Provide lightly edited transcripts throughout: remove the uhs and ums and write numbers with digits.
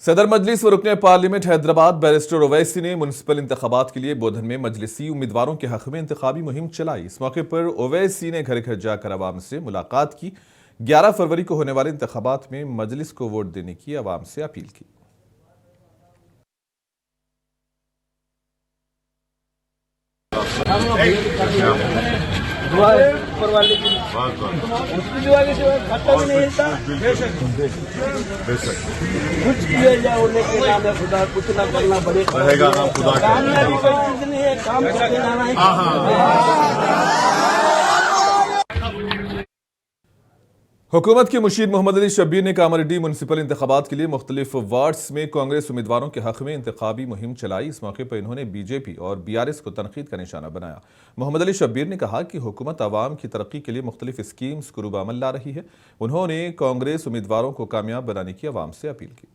सदर मजलिस व रुकने पार्लियामेंट हैदराबाद बैरिस्टर ओवैसी ने म्युनिसिपल इंतखाबात के लिए बोधन में मजलिसी उम्मीदवारों के हक में इंतखाबी मुहिम चलाई। इस मौके पर ओवैसी ने घर घर जाकर अवाम से मुलाकात की। 11 फरवरी को होने वाले इंतखाबात में मजलिस को वोट देने की अवाम से अपील की। खाता भी नहीं हिलता, कुछ किया जाए उन्हें के नाम है खुदा, कुछ ना करना पड़ेगा। काम में भी कोई चीज नहीं है, काम करके जाना है। हुकूमत के मुशीर मोहम्मद अली शब्बीर ने कामारेड्डी म्युनिसिपल इंतखाबात के लिए मुख्तलिफ वार्ड्स में कांग्रेस उम्मीदवारों के हक में इंतखाबी मुहिम चलाई। इस मौके पर इन्होंने बीजेपी और बीआरएस को तनकीद का निशाना बनाया। मोहम्मद अली शब्बीर ने कहा कि हुकूमत आवाम की तरक्की के लिए मुख्तलिफ स्कीम्स को रूबामल ला रही है। उन्होंने कांग्रेस उम्मीदवारों को कामयाब बनाने की आवाम से अपील की।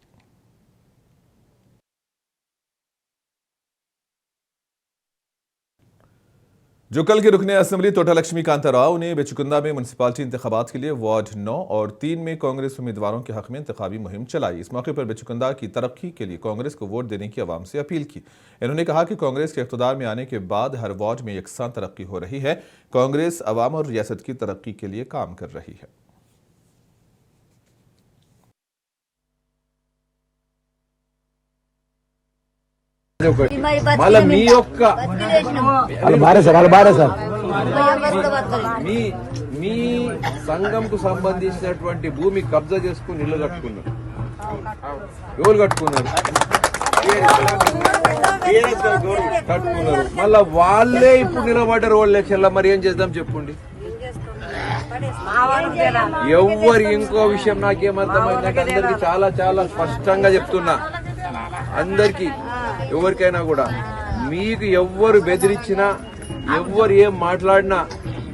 जो कल के रुकने असेंबली तोटा लक्ष्मी कांता राव ने बेचुकुंदा में म्युनिसिपालिटी इंतखाबात के लिए वार्ड 9 और 3 में कांग्रेस उम्मीदवारों के हक में इंतखाबी मुहिम चलाई। इस मौके पर बेचुकुंदा की तरक्की के लिए कांग्रेस को वोट देने की आवाम से अपील की। इन्होंने कहा कि कांग्रेस के इख्तिदार में आने के बाद हर वार्ड में यकसां तरक्की हो रही है। कांग्रेस अवाम और रियासत की तरक्की के लिए काम कर रही है। మళ్ళీ మీ యొక్క మీ సంఘంకు సంబంధించినటువంటి భూమి కబ్జా చేసుకుని ఇల్లు కట్టుకున్నారు. ఎవరు కట్టుకున్నారు? కట్టుకున్నారు. మళ్ళా వాళ్ళే ఇప్పుడు నిలబడ్డారు వాళ్ళ ఎలక్షన్లో. మరి ఏం చేద్దాం చెప్పండి. ఎవరు ఇంకో విషయం నాకేమర్థమైందంటే అందరికి చాలా చాలా స్పష్టంగా చెప్తున్నా, అందరికీ ఎవరికైనా కూడా మీకు ఎవ్వరు బెదిరించినా ఎవ్వరు ఏం మాట్లాడినా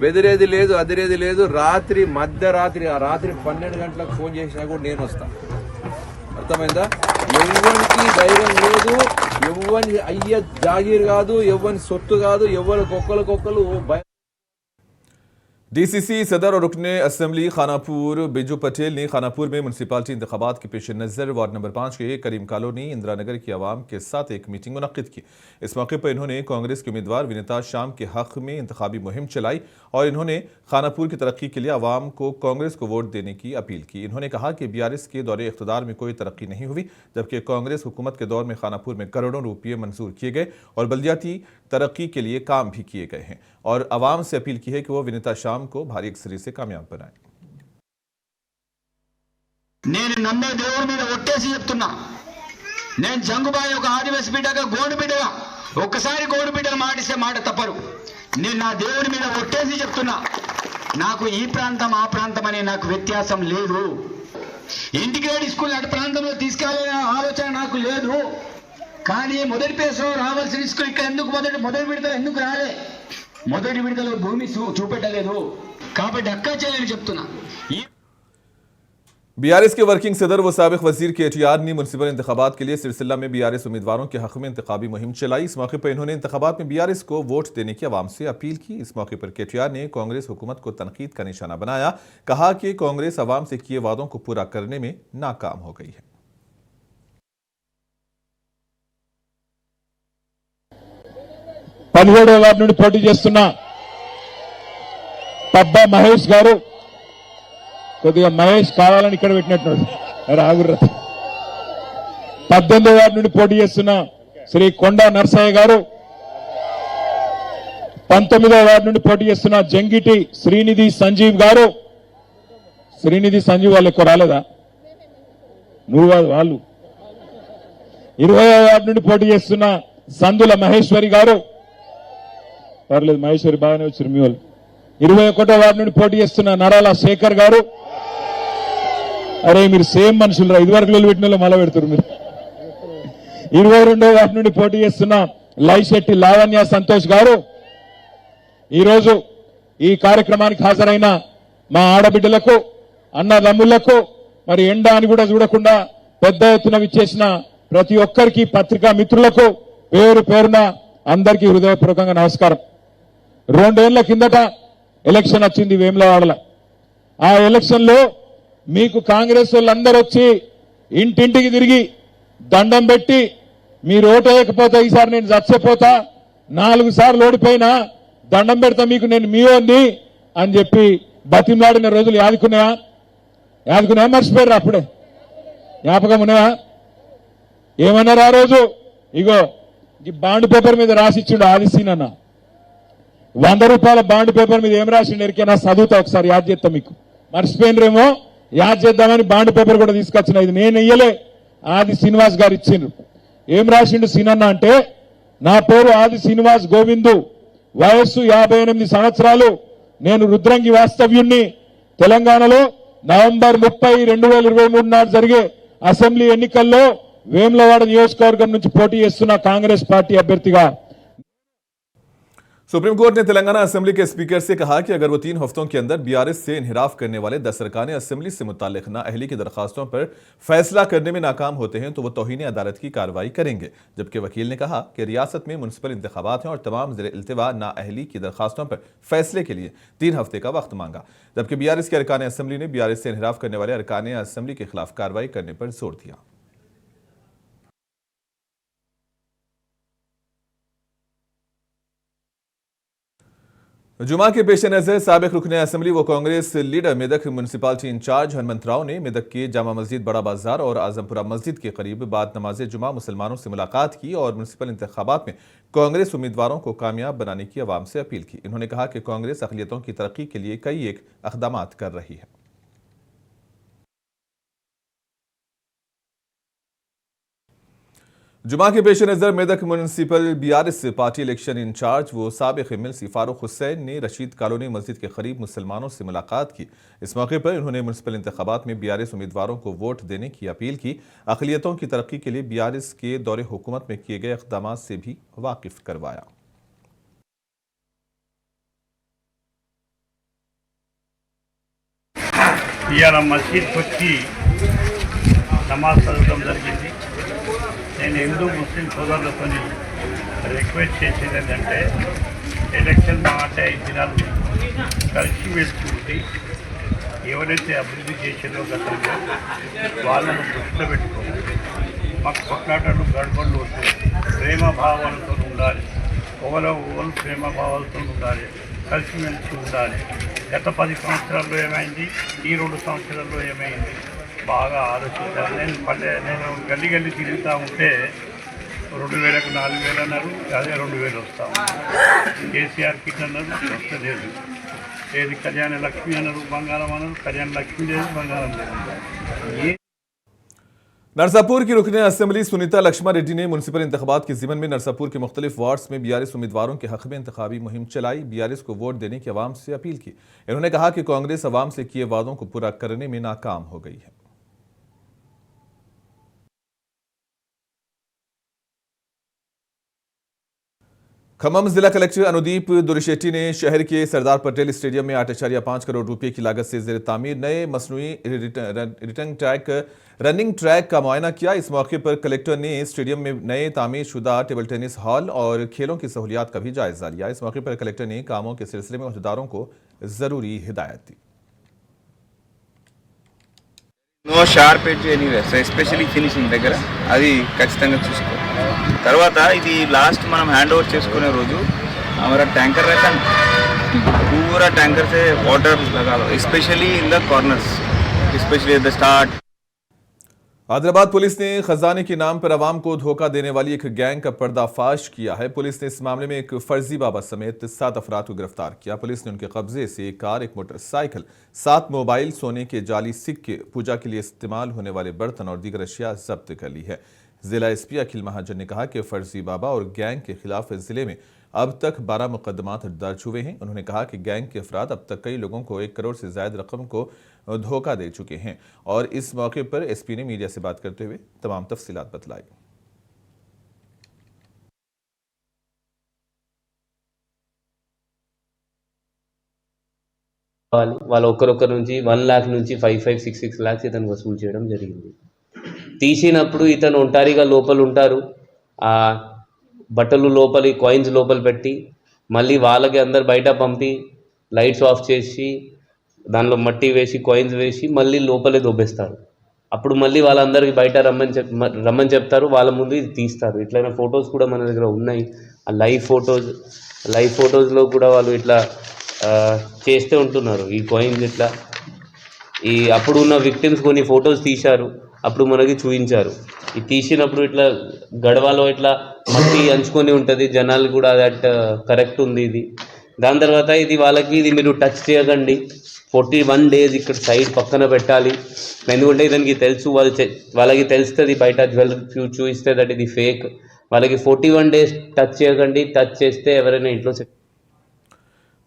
బెదిరేది లేదు, అదిరేది లేదు. రాత్రి మధ్యరాత్రి ఆ రాత్రి 12 గంటలకు ఫోన్ చేసినా కూడా నేను వస్తా. అర్థమైందా? ఎవ్వరికి ధైర్యం లేదు, ఎవ్వరి అయ్య జాగీర్ కాదు, ఎవ్వరి సొత్తు కాదు, ఎవరికొక్కరికొక్కరు భయం। डीसीसी सदर और रुकने असेंबली खानापुर बिजू पटेल ने खानापुर में म्युनिसिपालिटी इंतखाबात के पेश नज़र वार्ड नंबर 5 के करीम कॉलोनी इंदिरा नगर की आवाम के साथ एक मीटिंग मुनक्किद की। इस मौके पर इन्होंने कांग्रेस के उम्मीदवार विनीता शाम के हक में इंतखाबी मुहिम चलाई और इन्होंने खानापुर की तरक्की के लिए आवाम को कांग्रेस को वोट देने की अपील की। इन्होंने कहा कि बीआरएस के दौरे इख्तिदार में कोई तरक्की नहीं हुई, जबकि कांग्रेस हुकूमत के दौर में खानापुर में करोड़ों रुपये मंजूर किए गए और बल्दियाती तरक्की के लिए काम भी किए गए हैं और आवाम से अपील की है कि वो विनीता शाम को भारी अक्सरी से कामयाब बनाए। నేను నమ్మే దేవుడి మీద ఒట్టేసి చెప్తున్నా, నేను జంగుబాయి ఒక ఆదివాసి బిడ్డగా గోడు బిడ్డగా ఒక్కసారి గోడు బిడ్డగా మాటిస్తే మాట తప్పరు. నేను నా దేవుడి మీద ఒట్టేసి చెప్తున్నా, నాకు ఈ ప్రాంతం ఆ ప్రాంతం అనే నాకు వ్యత్యాసం లేదు. ఇంటిగ్రేటెడ్ స్కూల్ అటు ప్రాంతంలో తీసుకెళ్లే ఆలోచన నాకు లేదు. కానీ మొదటి పేరులో రావాల్సిన స్కూల్ ఇక్కడ ఎందుకు మొదటి విడతలో ఎందుకు రాలే? మొదటి విడతలో భూమి చూపెట్టలేదు కాబట్టి అక్కా చెల్లెని చెప్తున్నా। बीआरएस के वर्किंग सदर व साबिक वजीर केटीआर ने म्युनिसिपल इंतखाबात के लिए सिलसिला में बीआरएस उम्मीदवारों के हक में इंतखाबी मुहिम चलाई। इस मौके पर इन्होंने इंतखाबात में बीआरएस को वोट देने की आवाम से अपील की। इस मौके पर केटीआर ने कांग्रेस हुकूमत को तनकीद का निशाना बनाया। कहा कि कांग्रेस आवाम से किए वादों को पूरा करने में नाकाम हो गई है। 17వ వార్డు నుండి పోటీ చేస్తున్న పబ్బా మహేష్ గారు, కొద్దిగా మహేష్ కావాలని ఇక్కడ పెట్టినట్టున్నాడు, రాగుర్ర. 18వ వార్డు నుండి పోటీ చేస్తున్న శ్రీ కొండా నర్సయ్య గారు, 19వ వార్డు నుండి పోటీ చేస్తున్న జంగిటి శ్రీనిధి సంజీవ్ గారు. శ్రీనిధి సంజీవ్ వాళ్ళు ఎక్కువ రాలేదా? నువ్వు కాదు వాళ్ళు. 20వ వార్డు నుండి పోటీ చేస్తున్న సందుల మహేశ్వరి గారు. పర్లేదు, మహేశ్వరి బాగానే వచ్చారు మీ వాళ్ళు. 21వ వార్డు నుండి పోటీ చేస్తున్న నరాల శేఖర్ గారు. అరే మీరు సేమ్ మనుషులు, ఇదివరకు పెట్టిన మళ్ళా పెడతారు మీరు. 22వ వార్డు నుండి పోటీ చేస్తున్న లైశెట్టి లావణ్య సంతోష్ గారు. ఈరోజు ఈ కార్యక్రమానికి హాజరైన మా ఆడబిడ్డలకు, అన్నదమ్ములకు, మరి ఎండ అని కూడా చూడకుండా పెద్ద ఎత్తున విచ్చేసిన ప్రతి ఒక్కరికి, పత్రికా మిత్రులకు పేరు పేరున అందరికీ హృదయపూర్వకంగా నమస్కారం। 2 ఏళ్ల కిందట ఎలక్షన్ వచ్చింది వేములవాడలో. ఆ ఎలక్షన్ లో మీకు కాంగ్రెస్ వాళ్ళందరూ వచ్చి ఇంటింటికి తిరిగి దండం పెట్టి మీరు ఓటు వేయకపోతే ఈసారి నేను చచ్చిపోతా, 4 సార్లు ఓడిపోయినా దండం పెడతా మీకు, నేను మీ ఓన్ని అని చెప్పి బతిమలాడిన రోజులు యాదుకున్నాయా? మర్చిపోయారు? అప్పుడే జ్ఞాపకం ఉన్నాయా? ఏమన్నారు ఆ రోజు? ఇగో ఈ బాండ్ పేపర్ మీద రాసిచ్చిండు ఆదిశీనన్న. 100 రూపాయల బాండ్ పేపర్ మీద ఏం రాసిండు ఎరికైనా? చదువుతా ఒకసారి, యాద్ చేస్తా మీకు. మర్చిపోయినరేమో, యాద్ చేద్దామని బాండ్ పేపర్ కూడా తీసుకొచ్చిన. ఇది నేను ఇయ్యలే, ఆది శ్రీనివాస్ గారు ఇచ్చిండ్రు. ఏం రాసిండు సీనన్న అంటే, నా పేరు ఆది శ్రీనివాస్ గోవిందు, వయస్సు 58 సంవత్సరాలు, నేను రుద్రంగి వాస్తవ్యుణ్ణి. తెలంగాణలో నవంబర్ 30, 2023 నాడు జరిగే అసెంబ్లీ ఎన్నికల్లో వేములవాడ నియోజకవర్గం నుంచి పోటీ చేస్తున్న కాంగ్రెస్ పార్టీ అభ్యర్థిగా। सुप्रीम कोर्ट ने तेलंगाना असेंबली के स्पीकर से कहा कि अगर वो 3 हफ्तों के अंदर बीआरएस से इन्हिराफ करने वाले 10 अरकान असेंबली से मुताल्लिक नाअहली की दरखास्तों पर फैसला करने में नाकाम होते हैं तो वो तौहीन अदालत की कार्रवाई करेंगे। जबकि वकील ने कहा कि रियासत में म्युनिसिपल इंतखाबात हैं और तमाम ज़ेर इल्तिवा नाअहली की दरखास्तों पर फैसले के लिए 3 हफ्ते का वक्त मांगा। जबकि बीआरएस के अरकान असेंबली ने बीआरएस से इन्हिराफ करने वाले अरकान असेंबली के खिलाफ कार्रवाई करने पर जोर दिया। जुमा के पेश नज़र साबिक रुकन असेंबली व Congress leader Medak municipality incharge Hanumanth Rao ने मेदक के जामा मस्जिद बड़ा बाजार और आजमपुरा मस्जिद के करीब बाद नमाज जुमा मुसलमानों से मुलाकात की और म्यूनसिपल इंतखाबात में कांग्रेस उम्मीदवारों को कामयाब बनाने की आवाम से अपील की। इन्होंने कहा कि कांग्रेस अक़लियतों की तरक्की के लिए कई एक इक़दामात कर रही है। जुमा के पेश नज़र Medak municipal BRS party election incharge व साबिक एमएलसी फारूक हुसैन ने रशीद कॉलोनी मस्जिद के करीब मुसलमानों से मुलाकात की। इस मौके पर उन्होंने म्यूनसिपल इंतखाबात में बीआरएस उम्मीदवारों को वोट देने की अपील की। अक़लियतों की तरक्की के लिए बीआरएस के दौरे हुकूमत में किए गए इक़दामात से भी वाकिफ करवाया। मस्जिद नमाज చదవడం జరిగింది। నేను హిందూ ముస్లిం సోదరులతో రిక్వెస్ట్ చేసేది ఏంటంటే ఎలక్షన్ మాట 5 దినాలు కలిసి వేసుకుంటే ఎవరైతే అభివృద్ధి చేసేదో గతంలో వాళ్ళను దృష్టిలో పెట్టుకోవాలి। మాకు కొట్లాటలు గడబడులు వస్తాయి, ప్రేమ భావాలతో ఉండాలి, ఒకరు ప్రేమ భావాలతో ఉండాలి, కలిసిమెలిసి ఉండాలి। గత 10 సంవత్సరాల్లో ఏమైంది, ఈ 2 సంవత్సరాల్లో ఏమైంది బాగా ఆలోచించాలి। నేను గల్లీ గల్లీ తిరుగుతూ ఉంటే 2000కు 4000 అన్నారు, అదే 2000 వస్తాం। కేసీఆర్ కిట్ అన్నారు, వస్తలేదు। ఏది కళ్యాణ లక్ష్మి అన్నారు, బంగారం అన్నారు, కళ్యాణ లక్ష్మి లేదు, బంగారం లేదు। नरसापुर की रुकने असेंबली सुनीता लक्ष्मण रेड्डी ने म्यूनसिपल इंतखाबात के ज़िमन में नरसापुर के मुख्तलिफ वार्ड्स में बीआरएस उम्मीदवारों के हक़ में इंतखाबी मुहिम चलाई। बीआरएस को वोट देने की आवाम से अपील की। इन्होंने कहा कि कांग्रेस आवाम से किए वादों को पूरा करने में नाकाम हो गई है। खम्मम जिला कलेक्टर अनुदीप दुर्शेट्टी ने शहर के सरदार पटेल स्टेडियम में 8.5 करोड़ रुपए की लागत से ज़ेर तामीर नए मसनूई रनिंग ट्रैक का मुआयना किया। इस मौके पर कलेक्टर ने स्टेडियम में नए तामीर शुदा टेबल टेनिस हॉल और खेलों की सहूलियात का भी जायजा लिया। इस मौके पर कलेक्टर ने कामों के सिलसिले में अहदेदारों को जरूरी हिदायत दी। No sharp edge anyway, so especially finishing దగ్గర అది ఖచ్చితంగా చూసుకో। తర్వాత ఇది లాస్ట్ మనం హ్యాండ్ ఓవర్ చేసుకునే రోజు हमारा टैंकर रहता है, पूरा टैंकर से वाटर लगा लो, specially in the corners, specially at the start. Hyderabad police ने खजाने के नाम पर आवाम को धोखा देने वाली एक गैंग का पर्दाफाश किया है। पुलिस ने इस मामले में एक फर्जी बाबा समेत 7 अफराद को गिरफ्तार किया। पुलिस ने उनके कब्जे से एक कार, एक मोटरसाइकिल, 7 मोबाइल, सोने के जाली सिक्के, पूजा के लिए इस्तेमाल होने वाले बर्तन और दीगर अशिया जब्त कर ली है। जिला एसपी अखिल महाजन ने कहा कि फर्जी बाबा और गैंग के खिलाफ जिले में अब तक 12 मुकदमात दर्ज हुए हैं। उन्होंने कहा कि गैंग के अफराद अब तक कई लोगों को 1 करोड़ से ज्यादा रकम को धोखा दे चुके हैं। और इस मौके पर एसपी ने मीडिया से बात करते हुए तमाम तफसीलात बतलाई। వాళ్ళ ఒక్కరొక్కరి నుంచి 1 लाख నుంచి 5, 6 lakhs ఇతను వసూలు చేయడం జరిగింది। తీసినప్పుడు ఇతను ఒంటారిగా లోపల ఉంటారు, ఆ బట్టలు లోపలి కాయిన్స్ లోపల పెట్టి మళ్ళీ వాళ్ళకి అందరు బయట పంపి లైట్స్ ఆఫ్ చేసి దానిలో మట్టి వేసి కాయిన్స్ వేసి మళ్ళీ లోపలే దొబ్బేస్తారు। అప్పుడు మళ్ళీ వాళ్ళందరికీ బయట రమ్మని చెప్తారు, వాళ్ళ ముందు ఇది తీస్తారు. ఇట్లైనా ఫొటోస్ కూడా మన దగ్గర ఉన్నాయి. ఆ లైవ్ ఫొటోస్లో కూడా వాళ్ళు ఇట్లా చేస్తూ ఉంటున్నారు. ఈ కాయిన్స్ ఇట్లా అప్పుడు ఉన్న విక్టిమ్స్ కొన్ని ఫొటోస్ తీశారు, అప్పుడు మనకి చూపించారు. ఇది తీసినప్పుడు ఇట్లా గడవలో ఇట్లా మట్టి అంచుకొని ఉంటుంది, జనాలు కూడా దట్ కరెక్ట్ ఉంది ఇది. దాని తర్వాత ఇది వాళ్ళకి ఇది మీరు టచ్ చేయకండి, 41 days ఇక్కడ సైడ్ పక్కన పెట్టాలి. ఎందుకంటే ఇతనికి తెలుసు, వాళ్ళకి తెలుస్తుంది బయట జ్యువెలరీ చూపిస్తే దట్ ఇది ఫేక్. వాళ్ళకి 41 days టచ్ చేయకండి, టచ్ చేస్తే ఎవరైనా ఇంట్లో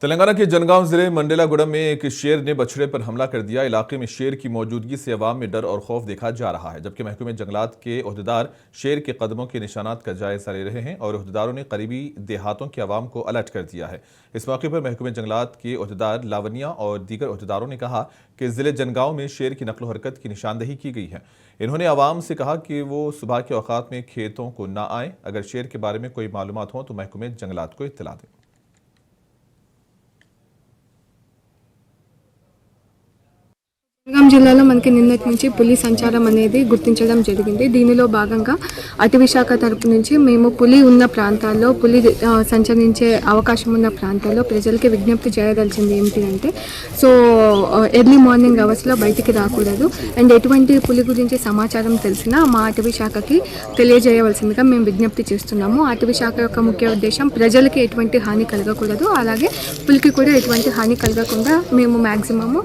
तेलंगाना के जनगांव जिले मंडेलागुड़म में एक शेर ने बछड़े पर हमला कर दिया। इलाके में शेर की मौजूदगी से अवाम में डर और खौफ देखा जा रहा है, जबकि महकमे जंगलात के ओहदेदार शेर के कदमों के निशानात का जायजा ले रहे हैं और ओहदेदारों ने करीबी देहातों के अवाम को अलर्ट कर दिया है। इस मौके पर महकमे जंगलात के ओहदेदार लावनिया और दीगर ओहदेदारों ने कहा कि जिले जनगांव में शेर की नकलो हरकत की निशानदही की गई है। इन्होंने अवाम से कहा कि वो सुबह के औकात में खेतों को न आए। अगर शेर के बारे में कोई मालूमात हो तो महकमे जंगलात को इत्तला दें। జనగాం జిల్లాలో మనకి నిన్నటి నుంచి పులి సంచారం అనేది గుర్తించడం జరిగింది. దీనిలో భాగంగా అటవీ శాఖ తరపు నుంచి మేము పులి ఉన్న ప్రాంతాల్లో, పులి సంచరించే అవకాశం ఉన్న ప్రాంతాల్లో ప్రజలకి విజ్ఞప్తి చేయదలిచింది ఏంటి అంటే, సో ఎర్లీ మార్నింగ్ అవర్స్లో బయటికి రాకూడదు. అండ్ ఎటువంటి పులి గురించి సమాచారం తెలిసినా మా అటవీ శాఖకి తెలియజేయవలసిందిగా మేము విజ్ఞప్తి చేస్తున్నాము. అటవీ శాఖ యొక్క ముఖ్య ఉద్దేశం ప్రజలకి ఎటువంటి హాని కలగకూడదు, అలాగే పులికి కూడా ఎటువంటి హాని కలగకుండా మేము మ్యాక్సిమము